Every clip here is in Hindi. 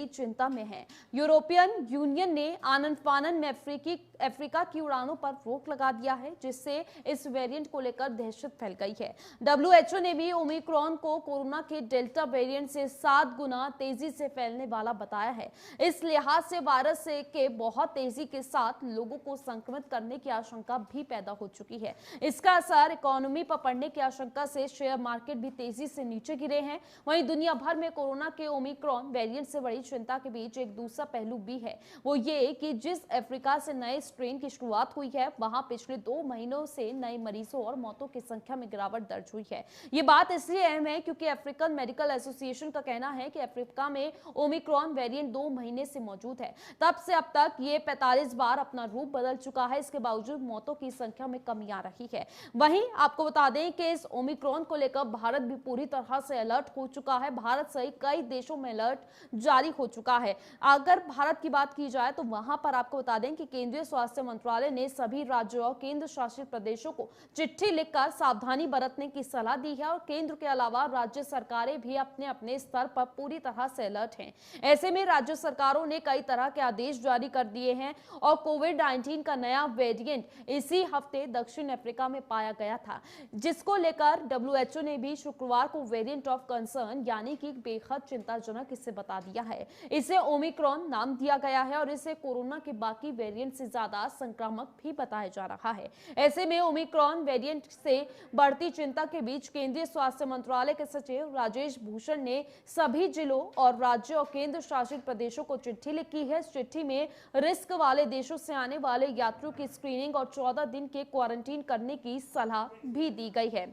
की चिंता में है। यूरोपियन यूनियन ने आनन फानन में अफ्रीका की उड़ानों पर रोक लगा दिया है, जिससे इस वेरिएंट को लेकर दहशत फैल गई है। WHO ने भी ओमिक्रॉन को कोरोना के डेल्टा वेरिएंट से 7 गुना तेजी से फैलने वाला बताया है। इस लिहाज से वायरस के बहुत तेजी के साथ लोगों को संक्रमित करने की आशंका भी पैदा हो चुकी है। इसका असर इकोनॉमी पर पड़ने की आशंका से शेयर मार्केट भी तेजी से नीचे गिरे हैं। वहीं दुनिया भर में कोरोना के ओमिक्रॉन वेरिएंट से बड़ी चिंता के बीच एक दूसरा पहलू भी है, वो ये कि जिस अफ्रीका से नए स्ट्रेन की शुरुआत हुई है, वहां पिछले 2 महीनों से नए मरीजों और मौतों की संख्या में गिरावट दर्ज हुई है। ये बात इसलिए अहम है क्योंकि अफ्रीकन मेडिकल एसोसिएशन का कहना है कि अफ्रीका में ओमिक्रॉन वेरिएंट 2 महीने से मौजूद है। तब से अब तक ये 45 बार अपना रूप बदल चुका है। इसके बावजूद मौतों की संख्या में कमी आ रही है। वहीं आपको बता दें कि इस ओमिक्रॉन को लेकर भारत भी पूरी तरह से अलर्ट हो चुका है। भारत सहित कई देशों में अलर्ट जारी हो चुका है। अगर भारत की बात की जाए तो वहां पर आपको बता दें कि केंद्रीय स्वास्थ्य मंत्रालय ने सभी राज्यों और केंद्र शासित प्रदेशों को चिट्ठी लिखकर सावधानी बरतने की सलाह दी है और केंद्र के अलावा राज्य सरकारें भी अपने अपने स्तर पर पूरी तरह से अलर्ट हैं। ऐसे में राज्य सरकारों ने कई तरह के आदेश जारी कर दिए हैं और कोविड-19 का नया वेरिएंट इसी हफ्ते दक्षिण अफ्रीका में पाया गया था, जिसको लेकर WHO ने भी शुक्रवार को वेरिएंट ऑफ कंसर्न यानी कि बेहद चिंताजनक इसे बता दिया है। इसे ओमिक्रॉन नाम दिया गया है और इसे कोरोना के बाकी वेरिएंट से ज्यादा संक्रामक भी बताया जा रहा है। ऐसे में ओमिक्रॉन वेरिएंट से बढ़ती चिंता के बीच केंद्रीय स्वास्थ्य मंत्रालय के सचिव राजेश भूषण ने सभी जिलों और राज्यों और केंद्र शासित प्रदेशों को चिट्ठी लिखी है। इस चिट्ठी में रिस्क वाले देशों से आने वाले यात्रियों की स्क्रीनिंग और 14 दिन के क्वारंटीन करने की सलाह भी दी गई है।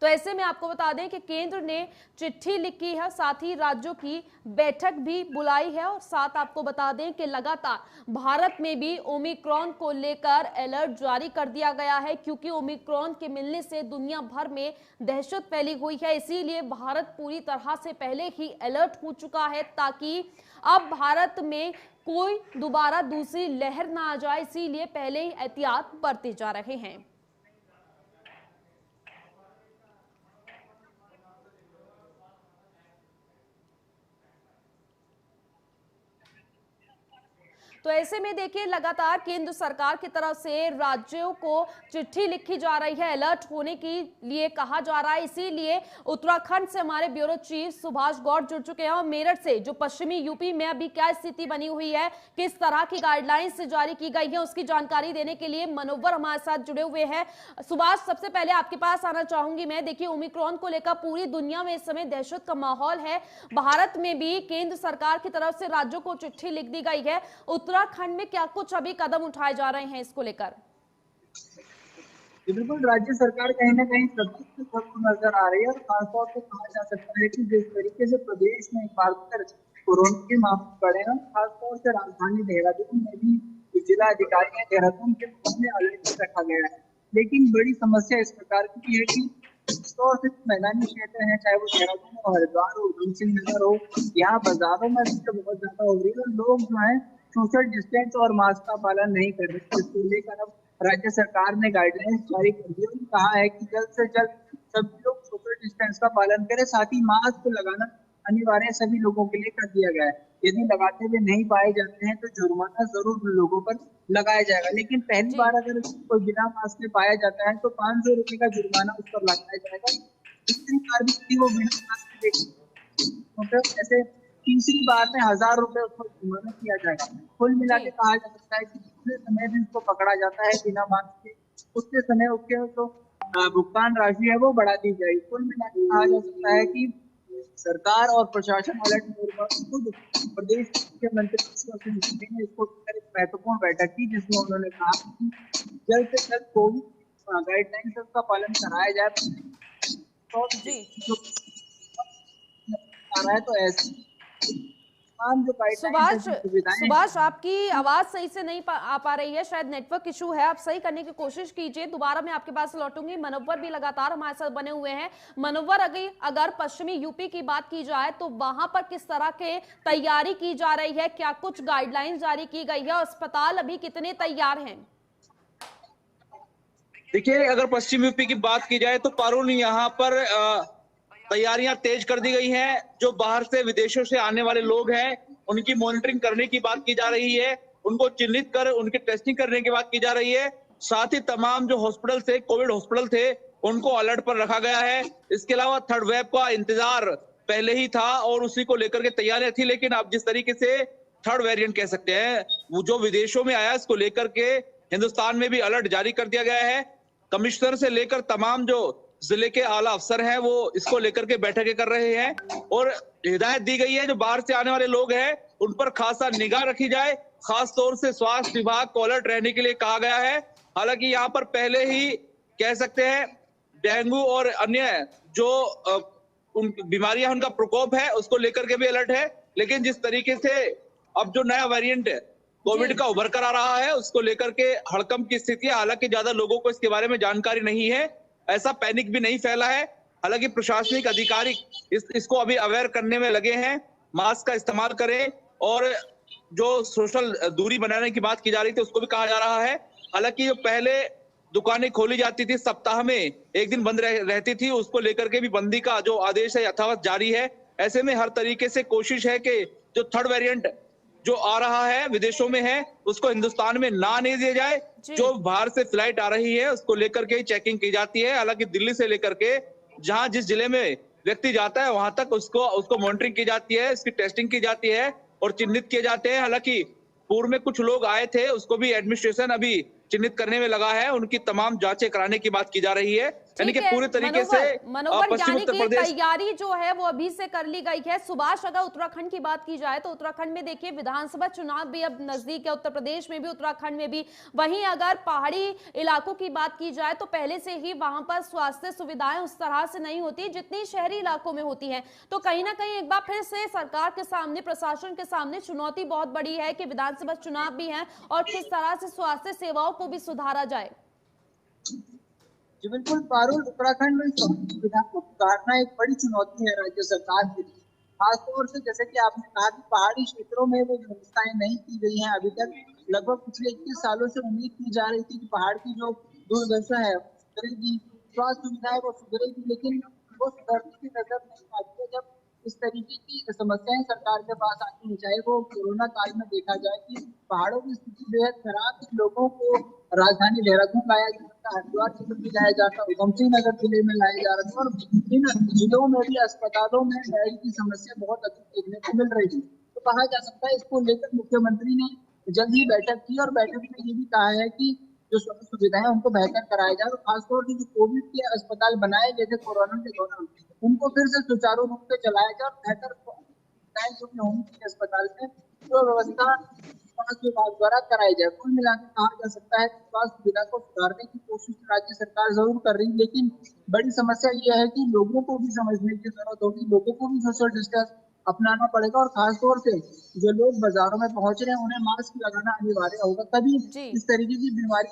तो ऐसे में आपको बता दें कि केंद्र ने चिट्ठी लिखी है, साथ ही राज्यों की बैठक भी बुलाई है और साथ आपको बता दें कि लगातार भारत में भी ओमिक्रॉन को लेकर अलर्ट जारी कर दिया गया है, क्योंकि ओमिक्रॉन के मिलने से दुनिया भर में दहशत फैली हुई है। इसीलिए भारत पूरी तरह से पहले ही अलर्ट हो चुका है ताकि अब भारत में कोई दोबारा दूसरी लहर ना आ जाए, इसीलिए पहले ही एहतियात बरते जा रहे हैं। तो ऐसे में देखिए लगातार केंद्र सरकार की तरफ से राज्यों को चिट्ठी लिखी जा रही है, अलर्ट होने के लिए कहा जा रहा है। इसीलिए उत्तराखंड से हमारे ब्यूरो चीफ सुभाष गौड़ जुड़ चुके हैं और मेरठ से जो पश्चिमी यूपी में अभी क्या स्थिति बनी हुई है, किस तरह की गाइडलाइंस जारी की गई है, उसकी जानकारी देने के लिए मनोवर हमारे साथ जुड़े हुए हैं। सुभाष, सबसे पहले आपके पास आना चाहूंगी मैं। देखिए ओमिक्रॉन को लेकर पूरी दुनिया में इस समय दहशत का माहौल है। भारत में भी केंद्र सरकार की तरफ से राज्यों को चिट्ठी लिख दी गई है। उत्तराखंड में क्या कुछ अभी कदम उठाए जा रहे हैं इसको लेकर? बिल्कुल, राज्य सरकार कहीं ना कहीं सतर्क नजर आ रही है और खासतौर पर कहा जा सकता है कि जिस तरीके से प्रदेश में एक बार फिर कोरोना के मामले बढ़े हैं, खासतौर से राजधानी देहरादून में भी जिला अधिकारी देहरादून के में अलर्ट रखा गया है। लेकिन बड़ी समस्या इस प्रकार की है कि मैदानी क्षेत्र है, चाहे वो देहरादून हो, हरिद्वार हो, उधम सिंह नगर हो, यहाँ बाजारों में भीड़ बहुत ज्यादा हो रही है और लोग जो है सोशल डिस्टेंस और मास्क का पालन नहीं कर रहे। इसको लेकर अब राज्य सरकार ने गाइडलाइंस जारी कर दी और कहा है कि जल्द से जल्द सभी लोग सोशल डिस्टेंस का पालन करें, साथ ही मास्क लगाना अनिवार्य सभी लोगों के लिए कर दिया गया है। यदि लगाते हुए नहीं पाए जाते हैं तो जुर्माना जरूर लोगों पर लगाया जाएगा। लेकिन पहली बार अगर कोई बिना मास्क के पाया जाता है तो 500 रुपए का जुर्माना उस पर लगाया जाएगा। दूसरी बार भी वो बिना मास्क के ऐसे तीसरी बार में 1000 रुपए उसको जुर्माना किया जाएगा। कुल मिला के कहा जा सकता है कि जितने समय भी उसको पकड़ा जाता है बिना मास्क के, उतने समय उसके जो भुगतान राशि है वो बढ़ा दी जाएगी। कुल मिला के कहा जा सकता है कि सरकार और प्रशासन अलर्ट मोड पर खुद प्रदेश के मंत्री ने इसको एक महत्वपूर्ण बैठक की, जिसमें उन्होंने कहा कि जल्द से जल्द कोविड गाइडलाइंस का पालन कराया जाए। तो तो ऐसे सुभाष, आपकी आवाज सही से नहीं आ पा रही है, शायद नेटवर्क इशू है। आप सही करने की कोशिश कीजिए। दोबारा मैं आपके पास लौटूंगी। मनोवर भी लगातार हमारे साथ बने हुए हैं। मनोवर, अगर पश्चिमी यूपी की बात की जाए तो वहां पर किस तरह के तैयारी की जा रही है, क्या कुछ गाइडलाइंस जारी की गई है, अस्पताल अभी कितने तैयार हैं? देखिए, अगर पश्चिम यूपी की बात की जाए तो पारुल यहाँ पर तैयारियां तेज कर दी गई हैं। जो बाहर से विदेशों से आने वाले लोग हैं उनकी मॉनिटरिंग करने की बात की जा रही है, उनको चिन्हित कर उनकी टेस्टिंग करने की बात की जा रही है। साथ ही तमाम जो हॉस्पिटल थे, कोविड हॉस्पिटल थे, उनको अलर्ट पर रखा गया है। इसके अलावा थर्ड वेव का इंतजार पहले ही था और उसी को लेकर के तैयारियां थी, लेकिन अब जिस तरीके से थर्ड वेरिएंट कह सकते हैं वो जो विदेशों में आया, इसको लेकर के हिंदुस्तान में भी अलर्ट जारी कर दिया गया है। कमिश्नर से लेकर तमाम जो जिले के आला अफसर हैं वो इसको लेकर के बैठकें कर रहे हैं और हिदायत दी गई है जो बाहर से आने वाले लोग हैं उन पर खासा निगाह रखी जाए। खास तौर से स्वास्थ्य विभाग को अलर्ट रहने के लिए कहा गया है। हालांकि यहाँ पर पहले ही कह सकते हैं डेंगू और अन्य जो उन बीमारियां उनका प्रकोप है उसको लेकर के भी अलर्ट है, लेकिन जिस तरीके से अब जो नया वेरिएंट कोविड का उभर कर आ रहा है उसको लेकर के हड़कंप की स्थिति है। हालांकि ज्यादा लोगों को इसके बारे में जानकारी नहीं है, ऐसा पैनिक भी नहीं फैला है। हालांकि प्रशासनिक अधिकारी इसको अभी अवेयर करने में लगे हैं, मास्क का इस्तेमाल करें और जो सोशल दूरी बनाने की बात की जा रही थी उसको भी कहा जा रहा है। हालांकि जो पहले दुकानें खोली जाती थी, सप्ताह में एक दिन बंद रहती थी, उसको लेकर के भी बंदी का जो आदेश है यथावत जारी है। ऐसे में हर तरीके से कोशिश है कि जो थर्ड वेरिएंट जो आ रहा है विदेशों में है उसको हिंदुस्तान में ना नहीं दिया जाए। जो बाहर से फ्लाइट आ रही है उसको लेकर के चेकिंग की जाती है। हालांकि दिल्ली से लेकर के जहां जिस जिले में व्यक्ति जाता है वहां तक उसको मॉनिटरिंग की जाती है, इसकी टेस्टिंग की जाती है और चिन्हित किए जाते हैं। हालांकि पूर्व में कुछ लोग आए थे उसको भी एडमिनिस्ट्रेशन अभी चिन्हित करने में लगा है, उनकी तमाम जांचें कराने की बात की जा रही है। यानी कि पूरी तरीके से पश्चिम उत्तर प्रदेश तैयारी जो है वो अभी से कर ली गई है। सुभाष, अगर उत्तराखंड की बात की जाए तो उत्तराखंड में देखिए विधानसभा चुनाव भी अब नजदीक है, उत्तर प्रदेश में भी उत्तराखंड में भी। वहीं अगर पहाड़ी इलाकों की बात की जाए तो पहले से ही वहां पर स्वास्थ्य सुविधाएं उस तरह से नहीं होती जितनी शहरी इलाकों में होती है। तो कहीं ना कहीं एक बार फिर से सरकार के सामने, प्रशासन के सामने चुनौती बहुत बड़ी है कि विधानसभा चुनाव भी है और किस तरह से स्वास्थ्य सेवाओं को भी सुधारा जाए। जी बिल्कुल पारुल, उत्तराखंड में स्वास्थ्य सुविधा को सुधारना एक बड़ी चुनौती है राज्य सरकार के लिए। खासतौर से जैसे कि आपने कहा कि पहाड़ी क्षेत्रों में वो व्यवस्थाएं नहीं की गई हैं अभी तक। लगभग पिछले 21 सालों से उम्मीद की जा रही थी कि पहाड़ की जो दुर्दशा है सुधरेगी, स्वास्थ्य सुविधाएं वो सुधरेगी, लेकिन वो सुधरने की नजर नहीं आती है। जब इस तरीके की समस्याएं सरकार के पास आती है, चाहे वो कोरोना काल में देखा जाए कि पहाड़ों की स्थिति बेहद खराब थी, लोगों को राजधानी देहरादून लाया जाता, हरिद्वार जिले में लाया जाता, उधमसिंह नगर जिले में लाया जा रहा था और इन जिलों में भी अस्पतालों में बेड की समस्या बहुत अधिक देखने को मिल रही थी। तो कहा जा सकता है इसको लेकर मुख्यमंत्री ने जल्द ही बैठक की और बैठक में ये भी कहा है कि जो स्वास्थ्य सुविधाएं उनको बेहतर कराया जाए और खासतौर से जो कोविड के अस्पताल बनाए गए थे कोरोना के दौरान उनको फिर से सुचारू रूप से चलाया जाए और बेहतर सुविधाएं जो भी होंगी अस्पताल में तो व्यवस्था स्वास्थ्य विभाग द्वारा कराई जाए। कुल मिलाकर कहा जा सकता है स्वास्थ्य सुविधा को सुधारने की कोशिश राज्य सरकार जरूर कर रही है, लेकिन बड़ी समस्या यह है कि लोगों को भी समझने की जरूरत होगी, लोगों को भी सोशल डिस्टेंस अपनाना पड़ेगा और खासतौर से जो लोग बाजारों में पहुंच रहे हैं उन्हें मास्क लगाना अनिवार्य होगा, तभी इस तरीके की बीमारी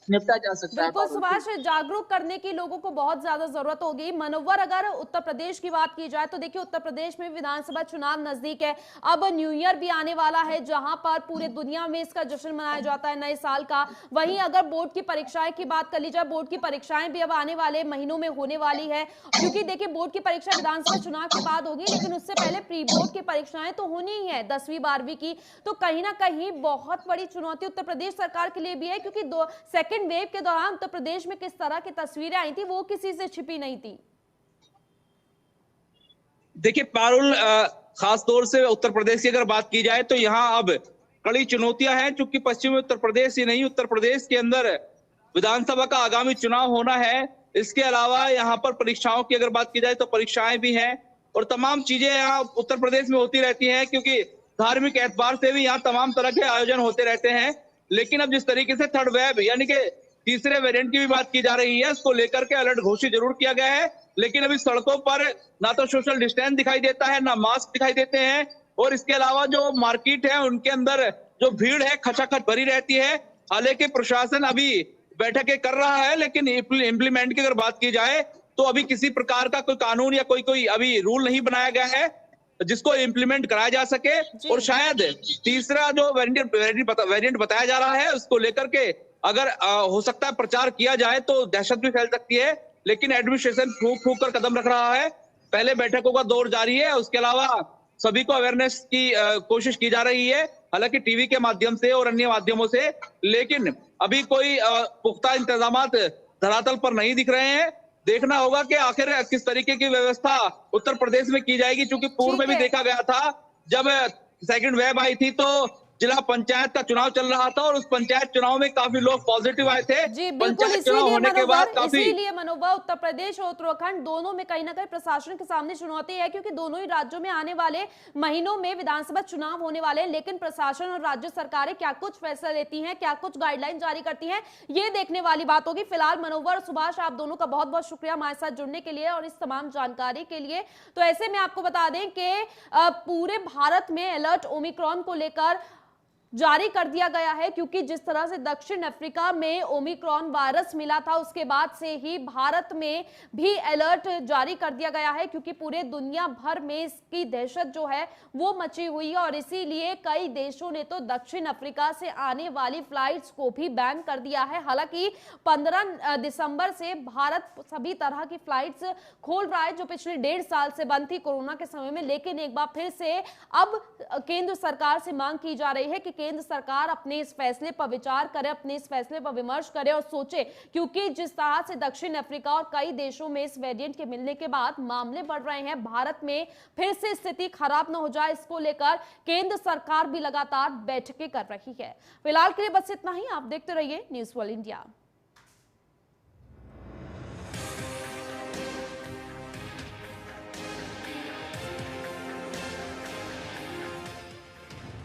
निपटा जा सकता है। बिल्कुल सुभाष, जागरूक करने की लोगों को बहुत ज्यादा जरूरत होगी। मनोवर, अगर उत्तर प्रदेश की बात की जाए तो देखिए उत्तर प्रदेश में विधानसभा चुनाव नजदीक है, अब न्यू ईयर भी आने वाला है जहां पर पूरे दुनिया में इसका जश्न मनाया जाता है नए साल का। वहीं अगर बोर्ड की परीक्षाएं की बात कर ली जाए, बोर्ड की परीक्षाएं भी अब आने वाले महीनों में होने वाली है, क्योंकि देखिए बोर्ड की परीक्षा विधानसभा चुनाव के बाद होगी, लेकिन उससे पहले प्री बोर्ड की परीक्षाएं तो होनी ही है 10वीं 12वीं की। तो कहीं ना कहीं बहुत बड़ी चुनौती उत्तर प्रदेश सरकार के लिए भी है, क्योंकि सेकेंड वेव के दौरान उत्तर प्रदेश में किस तरह की तस्वीरें आई थी वो किसी से छिपी नहीं थी। देखिए पारुल, खास तौर से उत्तर प्रदेश की अगर बात की जाए तो यहाँ अब कड़ी चुनौतियां हैं, चूंकि पश्चिमी उत्तर प्रदेश ही नहीं उत्तर प्रदेश के अंदर विधानसभा का आगामी चुनाव होना है। इसके अलावा यहाँ पर परीक्षाओं की अगर बात की जाए तो परीक्षाएं भी हैं और तमाम चीजें यहाँ उत्तर प्रदेश में होती रहती हैं, क्योंकि धार्मिक एतबार से भी यहाँ तमाम तरह के आयोजन होते रहते हैं। लेकिन अब जिस तरीके से थर्ड वेव यानी कि तीसरे वेरिएंट की भी बात की जा रही है, उसको लेकर के अलर्ट घोषित जरूर किया गया है, लेकिन अभी सड़कों पर ना तो सोशल डिस्टेंस दिखाई देता है, ना मास्क दिखाई देते हैं और इसके अलावा जो मार्केट है उनके अंदर जो भीड़ है खचाखच भरी रहती है। हालांकि प्रशासन अभी बैठकें कर रहा है, लेकिन इम्प्लीमेंट की अगर बात की जाए तो अभी किसी प्रकार का कोई कानून या कोई अभी रूल नहीं बनाया गया है जिसको इम्प्लीमेंट कराया जा सके। और शायद तीसरा जो वेरिएंट बताया जा रहा है उसको लेकर के अगर हो सकता है प्रचार किया जाए तो दहशत भी फैल सकती है, लेकिन एडमिनिस्ट्रेशन फूक कर कदम रख रहा है। पहले बैठकों का दौर जारी है। उसके अलावा सभी को अवेयरनेस की कोशिश की जा रही है, हालांकि टीवी के माध्यम से और अन्य माध्यमों से, लेकिन अभी कोई पुख्ता इंतजामात धरातल पर नहीं दिख रहे हैं। देखना होगा कि आखिर किस तरीके की व्यवस्था उत्तर प्रदेश में की जाएगी, क्योंकि पूर्व में भी देखा गया था जब सेकंड वेव आई थी तो जिला पंचायत का चुनाव चल रहा था और उस पंचायत चुनाव में काफी लोग पॉजिटिव आए थे। जी बिल्कुल, इसीलिए मनोबल उत्तर प्रदेश और उत्तराखंड दोनों में कहीं ना कहीं प्रशासन के सामने चुनौती है, क्योंकि दोनों ही राज्यों में आने वाले महीनों में विधानसभा चुनाव होने वाले हैं। लेकिन प्रशासन और राज्य सरकारें क्या कुछ फैसला लेती हैं, क्या कुछ गाइडलाइन जारी करती हैं, ये देखने वाली बात होगी। फिलहाल मनोबल और सुभाष, आप दोनों का बहुत बहुत शुक्रिया हमारे साथ जुड़ने के लिए और इस तमाम जानकारी के लिए। तो ऐसे में आपको बता दें कि पूरे भारत में अलर्ट ओमिक्रॉन को लेकर जारी कर दिया गया है, क्योंकि जिस तरह से दक्षिण अफ्रीका में ओमिक्रॉन वायरस मिला था उसके बाद से ही भारत में भी अलर्ट जारी कर दिया गया है, क्योंकि पूरे दुनिया भर में इसकी दहशत जो है वो मची हुई है और इसीलिए कई देशों ने तो दक्षिण अफ्रीका से आने वाली फ्लाइट्स को भी बैन कर दिया है। हालांकि 15 दिसंबर से भारत सभी तरह की फ्लाइट्स खोल रहा है, जो पिछले 1.5 साल से बंद थी कोरोना के समय में। लेकिन एक बार फिर से अब केंद्र सरकार से मांग की जा रही है कि केंद्र सरकार अपने इस फैसले पर विचार करे, अपने इस फैसले पर विमर्श करे और सोचे, क्योंकि जिस तरह से दक्षिण अफ्रीका और कई देशों में इस वेरिएंट के मिलने के बाद मामले बढ़ रहे हैं, भारत में फिर से स्थिति खराब न हो जाए, इसको लेकर केंद्र सरकार भी लगातार बैठकें कर रही है। फिलहाल के लिए बस इतना ही। आप देखते रहिए न्यूज़ वर्ल्ड इंडिया।